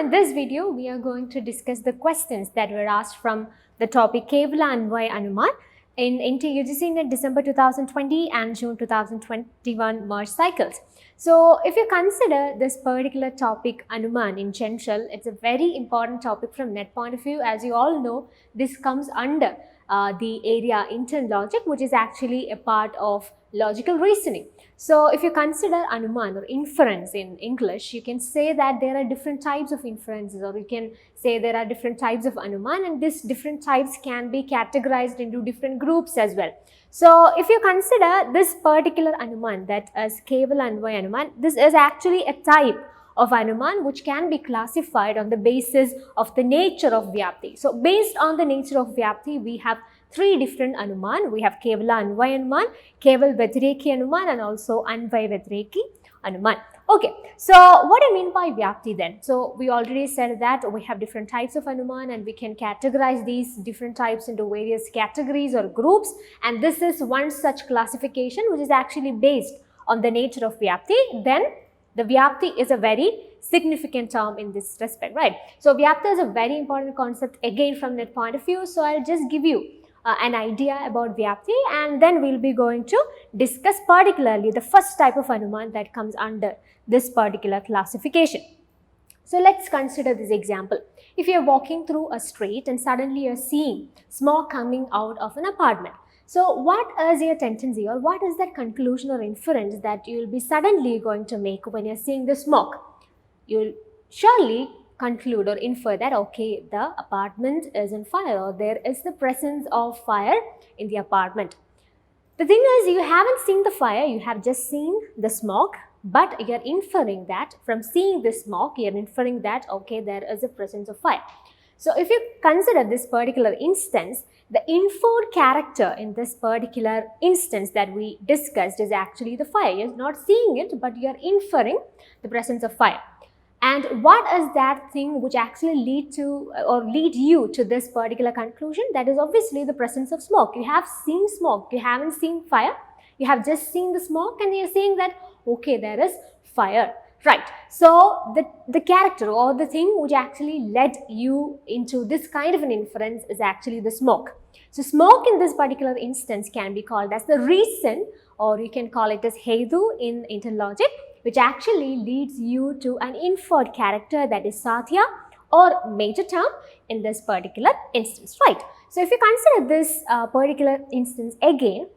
in this video, we are going to discuss the questions that were asked from the topic Kevalanvayi Anumana in NTA UGC NET December 2020 and June 2021 merge cycles. So, if you consider this particular topic Anuman in general, it's a very important topic from NET point of view. As you all know, this comes under the area intern logic, which is actually a part of logical reasoning. So, if you consider Anuman or inference in English, you can say that there are different types of inferences, or you can say there are different types of Anuman, and these different types can be categorized into different groups as well. So, if you consider this particular Anuman, that is Kevalanvayi Anumana, this is actually a type of Anuman which can be classified on the basis of the nature of Vyapti. So, based on the nature of Vyapti, we have three different Anuman. We have Kevalanvayi Anumana, Kevalavyatireki Anumana, and also Anvayavyatireki Anumana. Okay, so what do you mean by Vyapti then? So, we already said that we have different types of Anuman and we can categorize these different types into various categories or groups, and this is one such classification which is actually based on the nature of Vyapti. Then the Vyapti is a very significant term in this respect, right? So, Vyapti is a very important concept again from that point of view. So, I'll just give you an idea about Vyapti, and then we'll be going to discuss particularly the first type of Anuman that comes under this particular classification. So, let's consider this example. If you're walking through a street and suddenly you're seeing smoke coming out of an apartment. So, what is your tendency, or what is that conclusion or inference that you will be suddenly going to make when you're seeing the smoke? You'll surely conclude or infer that, okay, the apartment is on fire, or there is the presence of fire in the apartment. The thing is, you haven't seen the fire, you have just seen the smoke, but you're inferring that from seeing the smoke, you're inferring that, okay, there is a presence of fire. So, if you consider this particular instance, the inferred character in this particular instance that we discussed is actually the fire. You're not seeing it, but you're inferring the presence of fire. And what is that thing which actually lead you to this particular conclusion? That is obviously the presence of smoke. You have seen smoke, you haven't seen fire, you have just seen the smoke, and you're saying that, okay, there is fire. Right. So, the character or the thing which actually led you into this kind of an inference is actually the smoke. So, smoke in this particular instance can be called as the reason, or you can call it as hetu in intern logic, which actually leads you to an inferred character, that is satya or major term in this particular instance. Right. So, if you consider this particular instance again,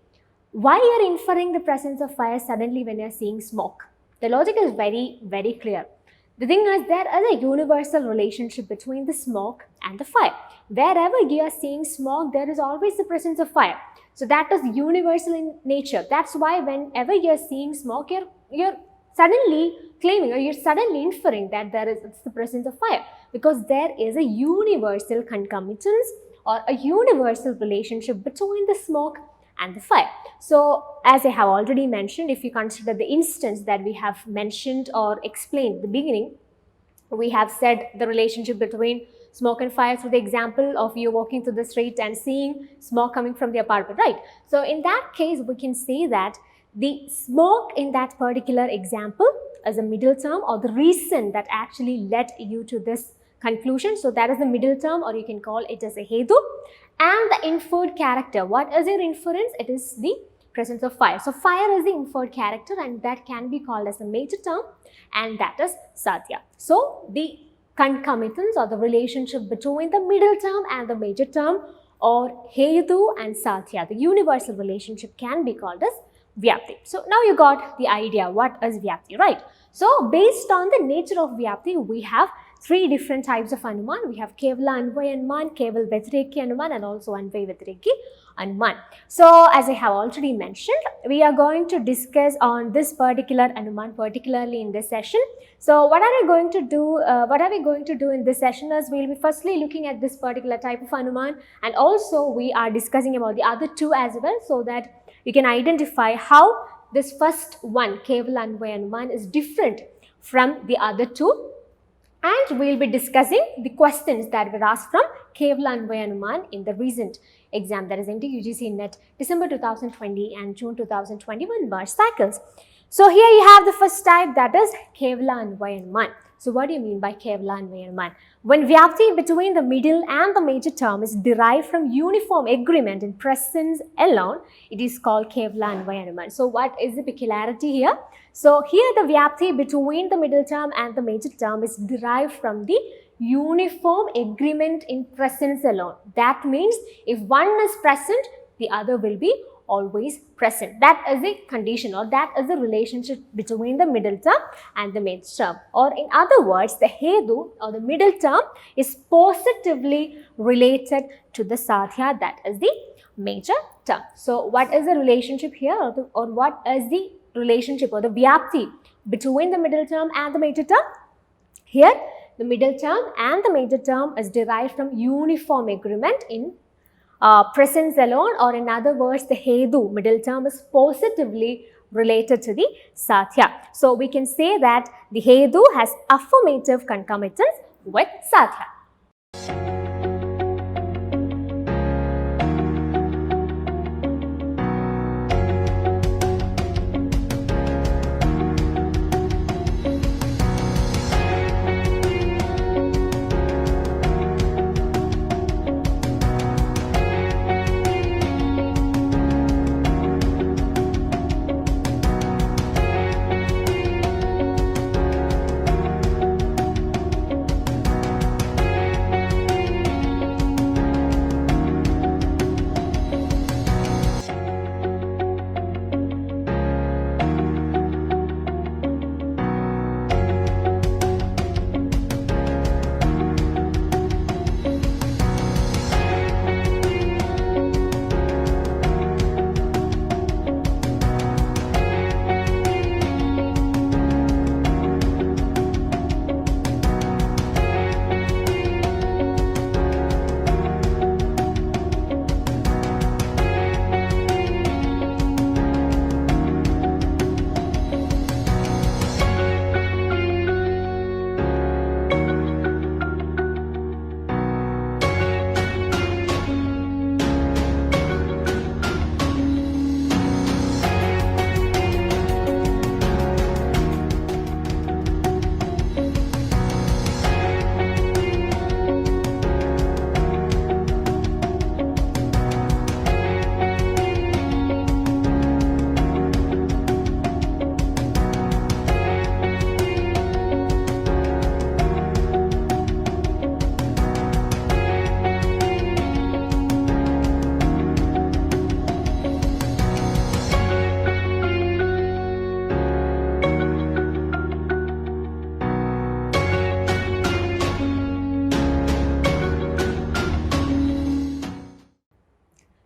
why you are inferring the presence of fire suddenly when you are seeing smoke? The logic is very, very clear. The thing is, there is a universal relationship between the smoke and the fire. Wherever you are seeing smoke, there is always the presence of fire. So, that is universal in nature. That's why whenever you are seeing smoke, you're suddenly claiming, or you're suddenly inferring that it's the presence of fire, because there is a universal concomitance or a universal relationship between the smoke and the fire. So, as I have already mentioned, if you consider the instance that we have mentioned or explained at the beginning, we have said the relationship between smoke and fire through the example of you walking through the street and seeing smoke coming from the apartment, right? So, in that case, we can say that the smoke in that particular example is a middle term, or the reason that actually led you to this conclusion. So, that is the middle term, or you can call it as a hetu. And the inferred character, what is your inference? It is the presence of fire. So, fire is the inferred character, and that can be called as a major term, and that is satya. So, the concomitance or the relationship between the middle term and the major term, or hetu and satya, the universal relationship, can be called as Vyapti. So, now you got the idea what is Vyapti, right? So, based on the nature of Vyapti, we have three different types of Anuman. We have Kevalanvayi Anumana, Kevalavyatireki Anumana, and also Anvayavyatireki Anumana. So, as I have already mentioned, we are going to discuss on this particular Anuman particularly in this session. So, what are we going to do? In this session is we will be firstly looking at this particular type of Anuman, and also we are discussing about the other two as well, so that you can identify how this first one, Kevalanvayi Anumana, is different from the other two. And we will be discussing the questions that were asked from Kevalanvayi Anumana in the recent exam, that is NTA UGC NET December 2020 and June 2021 merge cycles. So, here you have the first type, that is Kevalanvayi Anumana. So what do you mean by Kevalanvayi Anumana? When Vyapti between the middle and the major term is derived from uniform agreement in presence alone, it is called Kevalanvayi Anumana. So what is the peculiarity here? So here the Vyapti between the middle term and the major term is derived from the uniform agreement in presence alone. That means if one is present, the other will be always present. That is the condition, or that is the relationship between the middle term and the major term. Or in other words, the hedu or the middle term is positively related to the sadhya, that is the major term. So what is the relationship here, or what is the relationship or the vyapti between the middle term and the major term? Here the middle term and the major term is derived from uniform agreement in presence alone, or in other words, the hedu, middle term, is positively related to the sadhya. So we can say that the hedu has affirmative concomitance with sadhya.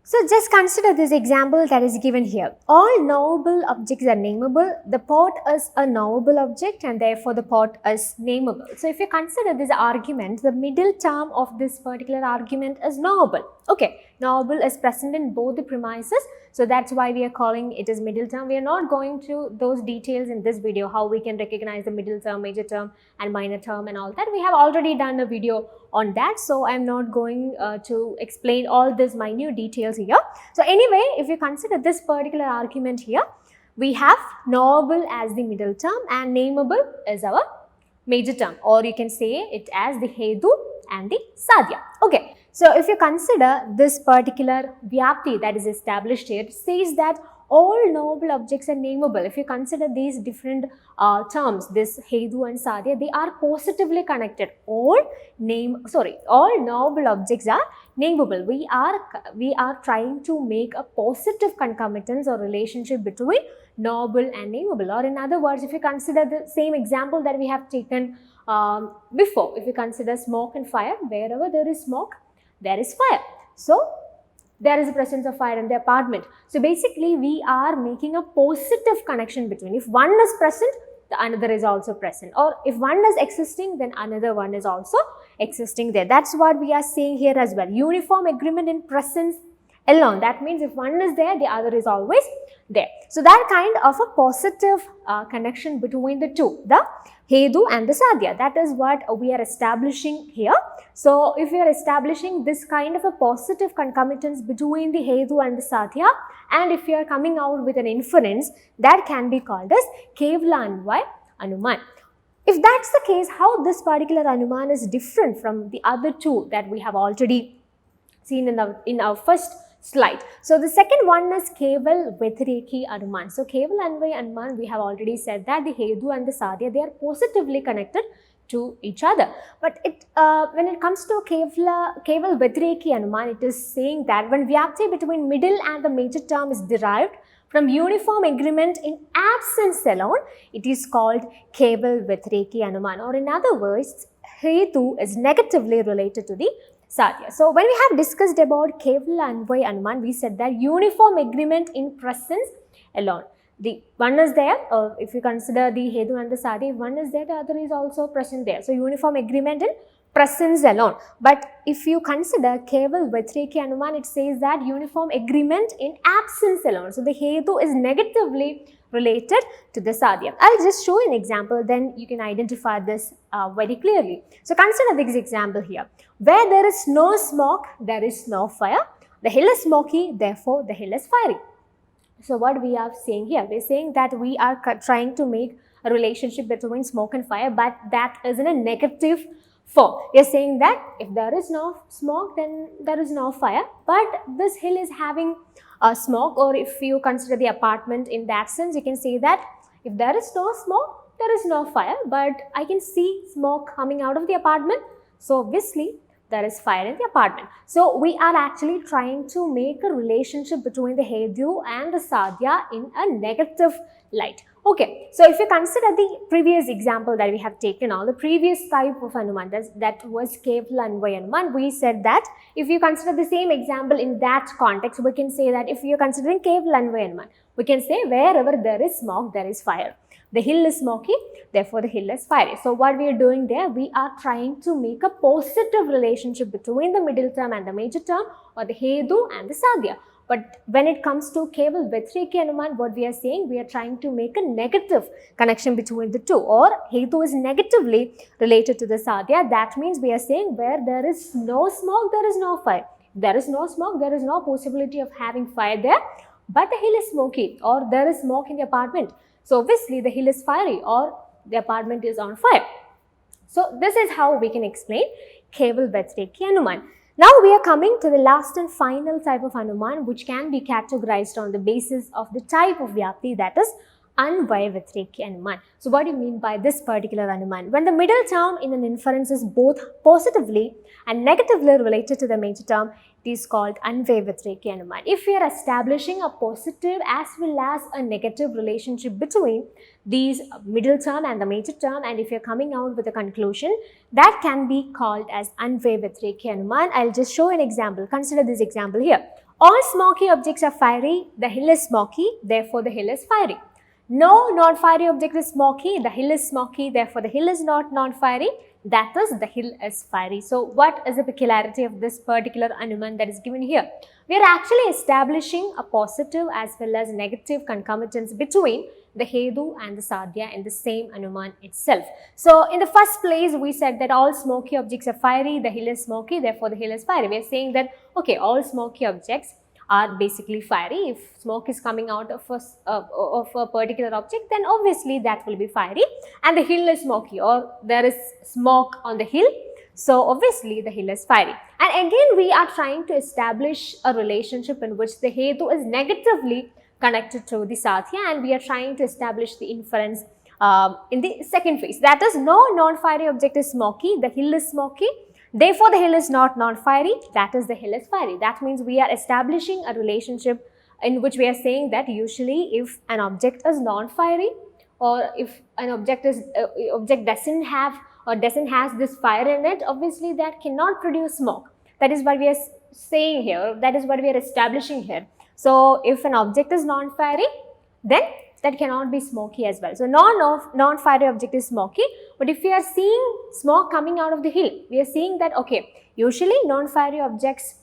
So just consider this example that is given here. All knowable objects are nameable. The pot is a knowable object and therefore the pot is nameable. So if you consider this argument, the middle term of this particular argument is knowable. Okay, knowable is present in both the premises. So that's why we are calling it as middle term. We are not going to those details in this video, how we can recognize the middle term, major term and minor term and all that. We have already done a video on that. So I'm not going to explain all these minute details here. So anyway, if you consider this particular argument here, we have knowable as the middle term and nameable as our major term, or you can say it as the hedu and the sadhya. Okay. So if you consider this particular vyapti that is established here, it says that all knowable objects are nameable. If you consider these different terms, this hedu and sadhya, they are positively connected. All knowable objects are nameable. We are trying to make a positive concomitance or relationship between knowable and nameable. Or in other words, if you consider the same example that we have taken before, if you consider smoke and fire, wherever there is smoke, there is fire. So there is a presence of fire in the apartment. So basically we are making a positive connection between. If one is present, the another is also present. Or if one is existing, then another one is also existing there. That's what we are saying here as well. Uniform agreement in presence alone. That means if one is there, the other is always there. So that kind of a positive connection between the two, the hedu and the sadhya. That is what we are establishing here. So if we are establishing this kind of a positive concomitance between the hedu and the sadhya, and if you are coming out with an inference, that can be called as Kevalanvayi Anumana. If that's the case, how this particular Anumana is different from the other two that we have already seen in our first slide. So the second one is Kevalavyatireki Anumana. So Kevalanvayi Anumana, we have already said that the Hedu and the Sadhya, they are positively connected to each other. But when it comes to Kevalavyatireki Anumana, it is saying that when Vyapti between middle and the major term is derived from uniform agreement in absence alone, it is called Kevalavyatireki Anumana, or in other words, Hetu is negatively related to the Sadhya. So when we have discussed about Kevalanvayi Anumana, we said that uniform agreement in presence alone. The one is there, if you consider the Hetu and the Sadhya, one is there, the other is also present there. So uniform agreement in presence alone. But if you consider Kevalavyatireki Anumana, it says that uniform agreement in absence alone. So the Hetu is negatively related to the Sadhya. I'll just show an example, then you can identify this very clearly. So consider this example here. Where there is no smoke, there is no fire. The hill is smoky, therefore the hill is fiery. So what we are saying here, we are saying that we are trying to make a relationship between smoke and fire, but that is in a negative form. We are saying that if there is no smoke, then there is no fire, but this hill is having smoke, or if you consider the apartment in that sense, you can say that if there is no smoke, there is no fire, but I can see smoke coming out of the apartment, so obviously there is fire in the apartment. So we are actually trying to make a relationship between the Hedu and the Sadhya in a negative light. Okay, so if you consider the previous example that we have taken on, the previous type of Anuman, that was Kevalanvayi Anumana, we said that if you consider the same example in that context, we can say that if you are considering Kevalanvayi Anumana, we can say wherever there is smoke, there is fire. The hill is smoky, therefore the hill is fiery. So what we are doing there, we are trying to make a positive relationship between the middle term and the major term, or the Hedu and the Sadhya. But when it comes to Kevalavyatireki Anumana, what we are saying, we are trying to make a negative connection between the two, or Hetu is negatively related to the Sadhya. That means we are saying where there is no smoke, there is no fire. If there is no smoke, there is no possibility of having fire there, but the hill is smoky, or there is smoke in the apartment. So obviously the hill is fiery, or the apartment is on fire. So this is how we can explain Kevalavyatireki Anumana. Now we are coming to the last and final type of Anuman, which can be categorized on the basis of the type of Vyapti, that is Anvayavyatireki Anumana. So what do you mean by this particular Anuman? When the middle term in an inference is both positively and negatively related to the major term, it is called Anvayavyatireki Anumana. If we are establishing a positive as well as a negative relationship between these middle term and the major term, and if you are coming out with a conclusion, that can be called as Anvayavyatireki Anumana. I'll just show an example. Consider this example here. All smoky objects are fiery, the hill is smoky, therefore the hill is fiery. No non-fiery object is smoky, the hill is smoky, therefore the hill is not non-fiery, that is the hill is fiery. So what is the peculiarity of this particular Anuman that is given here? We are actually establishing a positive as well as negative concomitance between the Hedu and the Sadhya in the same Anuman itself. So in the first place, we said that all smoky objects are fiery, the hill is smoky, therefore the hill is fiery. We are saying that, okay, all smoky objects are basically fiery. If smoke is coming out of a particular object, then obviously that will be fiery, and the hill is smoky, or there is smoke on the hill, so obviously the hill is fiery. And again, we are trying to establish a relationship in which the Hetu is negatively connected to the Sadhya, and we are trying to establish the inference in the second phase. That is, no non-fiery object is smoky, the hill is smoky, therefore the hill is not non-fiery, that is the hill is fiery. That means we are establishing a relationship in which we are saying that usually if an object is non-fiery, or if an object doesn't have this fire in it, obviously that cannot produce smoke. That is what we are saying here, that is what we are establishing here. So if an object is non-fiery, then that cannot be smoky as well. So non-fiery object is smoky, but if we are seeing smoke coming out of the hill, we are seeing that, okay, usually non-fiery objects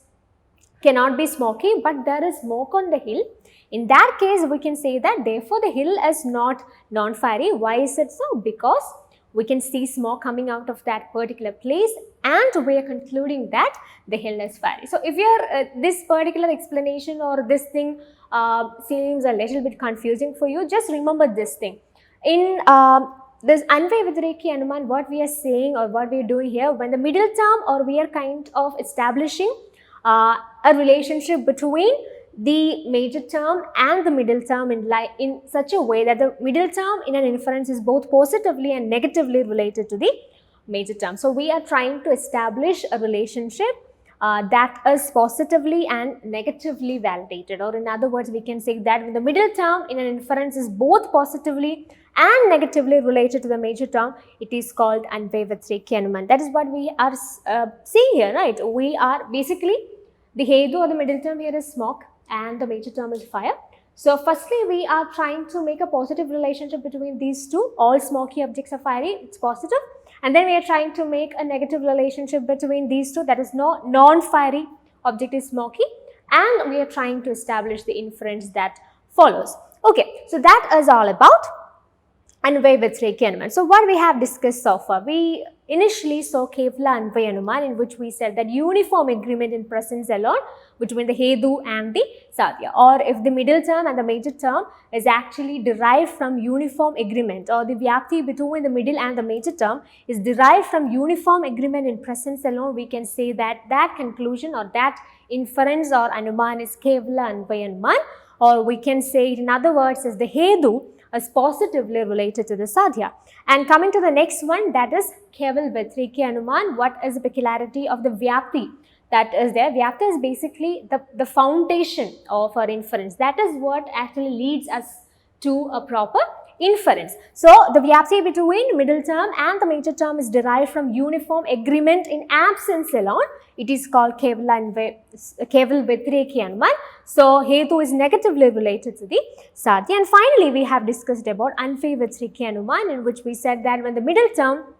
cannot be smoky, but there is smoke on the hill. In that case, we can say that therefore the hill is not non-fiery. Why is it so? Because we can see smoke coming out of that particular place, and we are concluding that the hill is fiery. So if you are this particular explanation or this thing seems a little bit confusing for you, just remember this thing. In this Anvayavyatireki Anumana, what we are saying or what we are doing here, when the middle term or we are kind of establishing a relationship between the major term and the middle term in such a way that the middle term in an inference is both positively and negatively related to the major term. So, we are trying to establish a relationship that is positively and negatively validated, or in other words we can say that when the middle term in an inference is both positively and negatively related to the major term, it is called Anvayavyatireki Anumana. That is what we are seeing here, right? We are basically, the hetu or the middle term here is smoke and the major term is fire. So, firstly we are trying to make a positive relationship between these two. All smoky objects are fiery, it's positive. And then we are trying to make a negative relationship between these two, that is non-fiery object is smoky, and we are trying to establish the inference that follows. Okay, so that is all about Anvayavyatireki Anumana. So, what we have discussed so far, we initially saw Kevalanvayi Anumana, in which we said that uniform agreement in presence alone between the hetu and the sadhya, or if the middle term and the major term is actually derived from uniform agreement, or the Vyapti between the middle and the major term is derived from uniform agreement in presence alone, we can say that that conclusion or that inference or Anumana is Kevalanvayi Anumana, or we can say it in other words as the hetu is positively related to the sadhya. And coming to the next one, that is Kevalavyatireki Anumana. What is the peculiarity of the Vyapti that is there? Vyapti is basically the foundation of our inference. That is what actually leads us to a proper inference. So, the Vyapti between middle term and the major term is derived from uniform agreement in absence alone. It is called Kevalavyatireki Anumana. So, hetu is negatively related to the sadhya. And finally, we have discussed about Anvayavyatireki Anumana, in which we said that when the middle term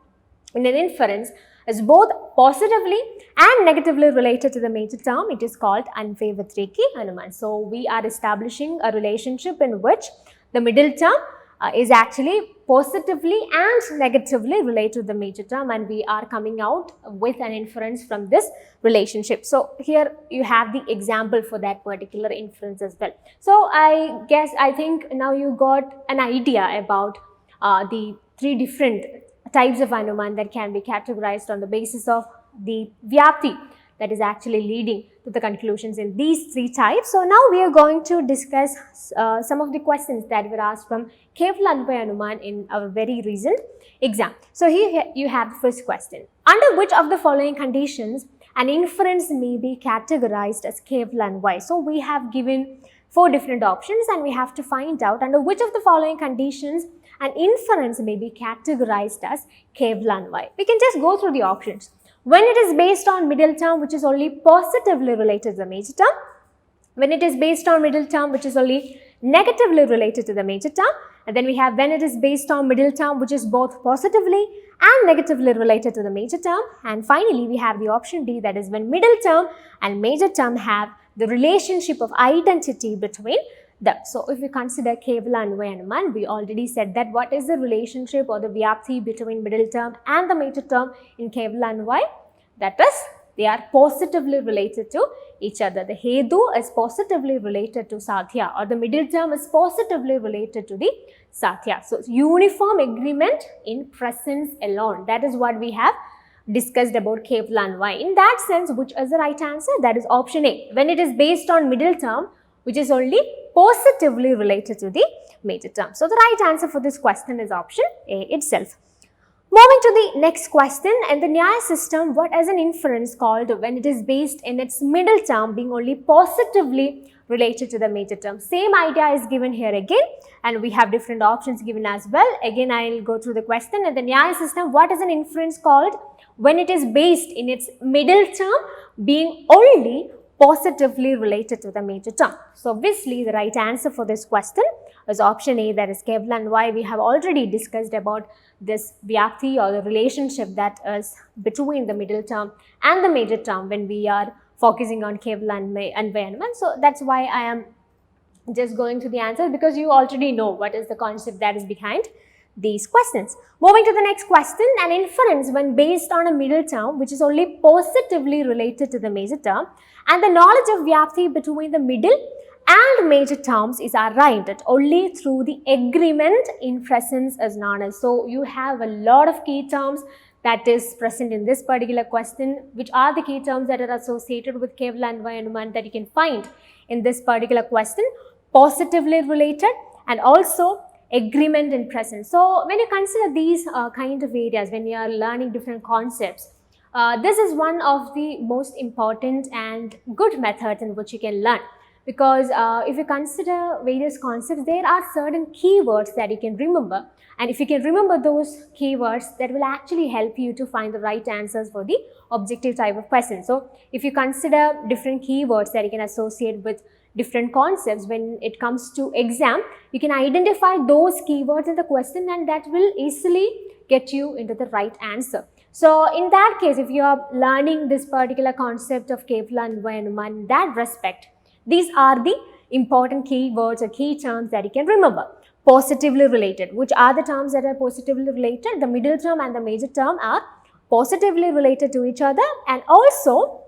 in an inference is both positively and negatively related to the major term, it is called Anvayavyatireki Anumana. So, we are establishing a relationship in which the middle term is actually positively and negatively related to the major term, and we are coming out with an inference from this relationship. So, here you have the example for that particular inference as well. So, I think now you got an idea about the three different types of Anumana that can be categorized on the basis of the Vyapti that is actually leading to the conclusions in these three types. So, now we are going to discuss some of the questions that were asked from Kevalanvayi Anumana in our very recent exam. So, here you have the first question. Under which of the following conditions an inference may be categorized as Kevalanvayi? So, we have given 4 different options and we have to find out under which of the following conditions an inference may be categorized as Kevalanvayi. We can just go through the options. When it is based on middle term which is only positively related to the major term, when it is based on middle term which is only negatively related to the major term, and then we have when it is based on middle term which is both positively and negatively related to the major term, and finally we have the option D, that is when middle term and major term have the relationship of identity between them. So, if we consider Kevalanvayi Anumana, we already said that what is the relationship or the Vyapti between middle term and the major term in Kevalanvayi? That is, they are positively related to each other. The hetu is positively related to sadhya, or the middle term is positively related to the sadhya. So, uniform agreement in presence alone. That is what we have discussed about Kevalanvayi. In that sense, which is the right answer? That is option A. When it is based on middle term which is only positively related to the major term. So, the right answer for this question is option A itself. Moving to the next question, in the Nyaya system, what is an inference called when it is based in its middle term being only positively related to the major term? Same idea is given here again, and we have different options given as well. Again, I will go through the question. In the Nyaya system, what is an inference called when it is based in its middle term being only positively related to the major term? So, obviously, the right answer for this question is option A, that is Kevalanvayi. We have already discussed about this Vyapti or the relationship that is between the middle term and the major term when we are focusing on Kevalanvayi Anumana. So, that is why I am just going to the answer, because you already know what is the concept that is behind these questions. Moving to the next question, an inference when based on a middle term which is only positively related to the major term and the knowledge of Vyapti between the middle and major terms is arrived at only through the agreement in presence is known as. So you have a lot of key terms that is present in this particular question, which are the key terms that are associated with Kevalanvayi Anumana that you can find in this particular question. Positively related and also agreement in presence. So when you consider these kind of areas, when you are learning different concepts, this is one of the most important and good methods in which you can learn. Because if you consider various concepts, there are certain keywords that you can remember, and if you can remember those keywords, that will actually help you to find the right answers for the objective type of question. So if you consider different keywords that you can associate with different concepts, when it comes to exam, you can identify those keywords in the question, and that will easily get you into the right answer. So in that case, if you are learning this particular concept of Kevalanvayi Anumana in that respect, these are the important keywords or key terms that you can remember. Positively related. Which are the terms that are positively related? The middle term and the major term are positively related to each other, and also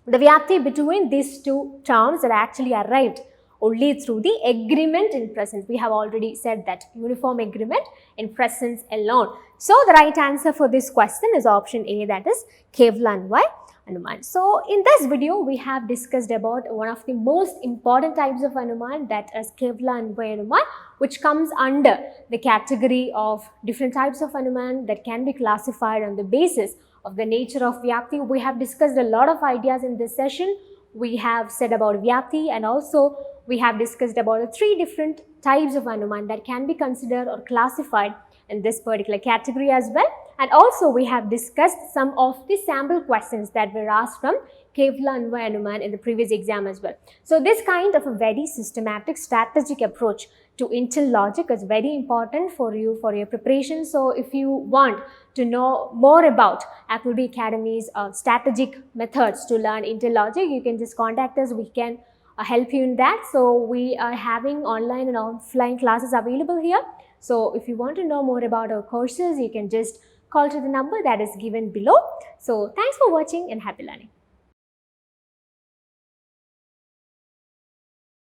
the Vyapti between these two terms are actually arrived only through the agreement in presence. We have already said that uniform agreement in presence alone. So the right answer for this question is option A, that is Kevalanvayi Anumana. So in this video, we have discussed about one of the most important types of Anumana, that is Kevalanvayi Anumana, which comes under the category of different types of Anumana that can be classified on the basis of the nature of Vyapti. We have discussed a lot of ideas in this session. We have said about Vyapti, and also we have discussed about the 3 different types of Anumana that can be considered or classified in this particular category as well. And also we have discussed some of the sample questions that were asked from Kevalanvayi Anumana in the previous exam as well. So this kind of a very systematic strategic approach to Intel logic is very important for you for your preparation. So if you want to know more about Appleby Academy's strategic methods to learn Intel logic, you can just contact us. We can help you in that. So we are having online and offline classes available here. So if you want to know more about our courses, you can just call to the number that is given below. So thanks for watching and happy learning.